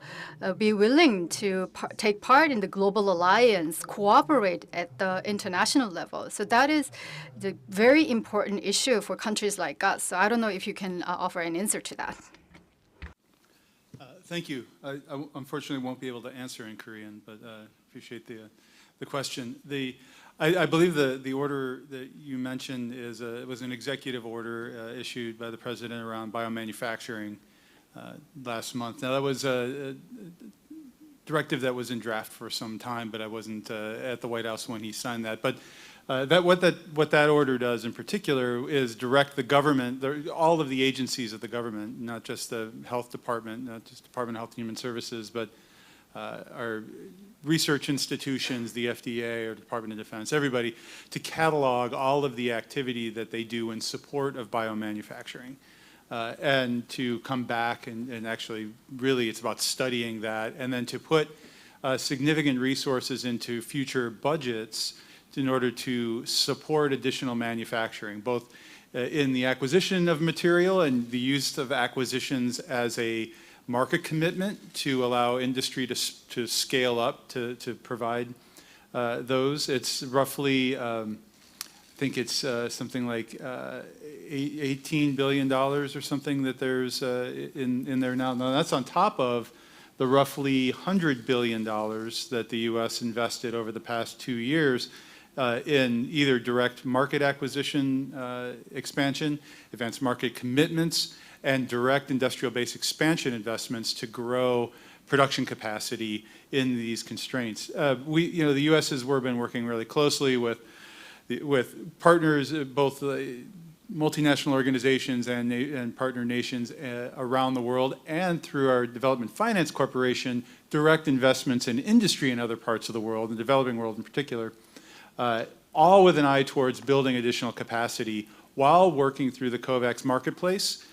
be willing to take part in the global alliance, cooperate at the international level? So that is the very important issue for countries like us. So I don't know if you can offer an answer to that. Thank you. I unfortunately won't be able to answer in Korean, but appreciate the question. I believe the order that you mentioned was an executive order issued by the president around biomanufacturing last month. Now that was a directive that was in draft for some time, but I wasn't at the White House when he signed that. But what that order does in particular is direct the government, all of the agencies of the government, not just the health department, not just Department of Health and Human Services, but our research institutions, the FDA or Department of Defense, everybody, to catalog all of the activity that they do in support of biomanufacturing. And to come back and actually, really, it's about studying that, and then to put significant resources into future budgets in order to support additional manufacturing, both in the acquisition of material and the use of acquisitions as a market commitment to allow industry to scale up to provide those. It's roughly, I think it's something like $18 billion or something that there's in there now. Now that's on top of the roughly $100 billion that the U.S. invested over the past 2 years in either direct market acquisition expansion, advanced market commitments, and direct industrial base expansion investments to grow production capacity in these constraints. The U.S. has been working really closely with partners, both multinational organizations and partner nations around the world, and through our Development Finance Corporation, direct investments in industry in other parts of the world, the developing world in particular, all with an eye towards building additional capacity while working through the COVAX marketplace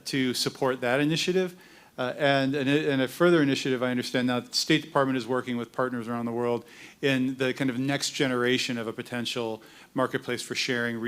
to support that initiative. And a further initiative, I understand now, the State Department is working with partners around the world in the kind of next generation of a potential marketplace for sharing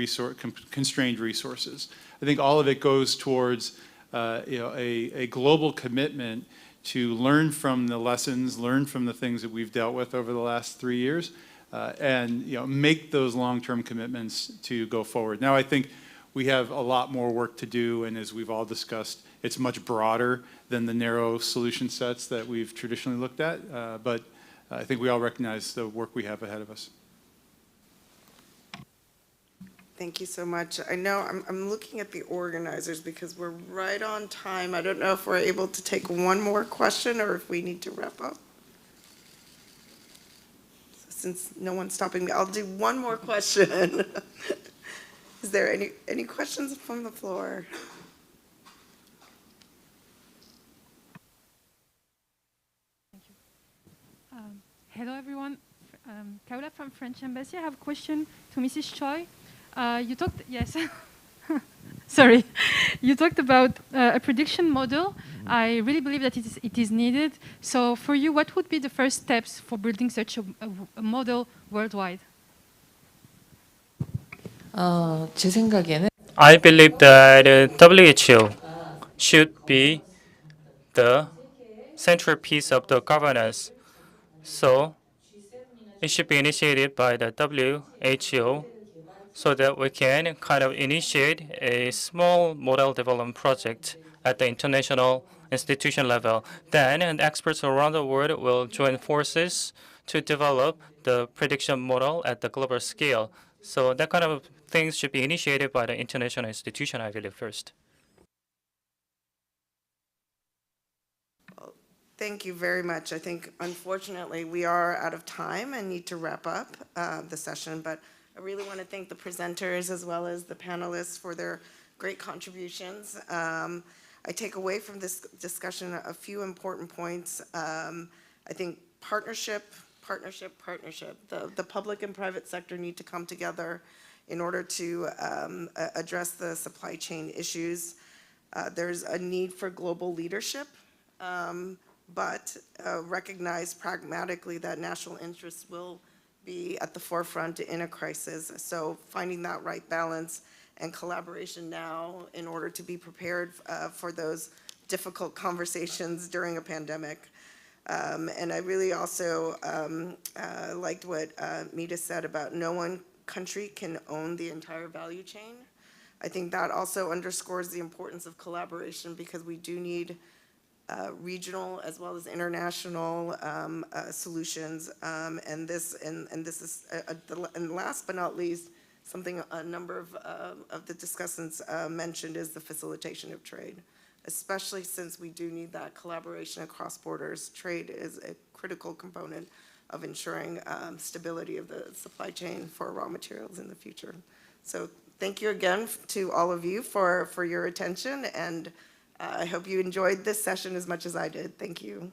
constrained resources. I think all of it goes towards a global commitment to learn from the lessons, learn from the things that we've dealt with over the last 3 years, and make those long-term commitments to go forward. Now, I think we have a lot more work to do, and as we've all discussed, it's much broader than the narrow solution sets that we've traditionally looked at, but I think we all recognize the work we have ahead of us. Thank you so much. I know I'm looking at the organizers because we're right on time. I don't know if we're able to take one more question or if we need to wrap up. So since no one's stopping me, I'll do one more question. Is there any questions from the floor? Thank you. Hello, everyone. Kaula from French Embassy. I have a question to Mrs. Choi. You talked, yes. Sorry. You talked about a prediction model. I really believe that it is needed. So for you, what would be the first steps for building such a model worldwide? 제 생각에는 I believe that WHO should be the centerpiece of the governance. So it should be initiated by the WHO so that we can kind of initiate a small model development project at the international institution level. Then experts around the world will join forces to develop the prediction model at the global scale. So that kind of things should be initiated by the international institution, I believe, first. Thank you very much. I think, unfortunately, we are out of time and need to wrap up the session, but I really want to thank the presenters as well as the panelists for their great contributions. I take away from this discussion a few important points. I think partnership. The public and private sector need to come together in order to address the supply chain issues. There's a need for global leadership, but recognize pragmatically that national interests will be at the forefront in a crisis. So finding that right balance and collaboration now in order to be prepared for those difficult conversations during a pandemic. And I really also liked what Mita said about no one country can own the entire value chain. I think that also underscores the importance of collaboration because we do need regional as well as international solutions. And this is, and last but not least, something a number of the discussants mentioned is the facilitation of trade, especially since we do need that collaboration across borders. Trade is a critical component of ensuring stability of the supply chain for raw materials in the future. So thank you again to all of you for your attention, and I hope you enjoyed this session as much as I did. Thank you.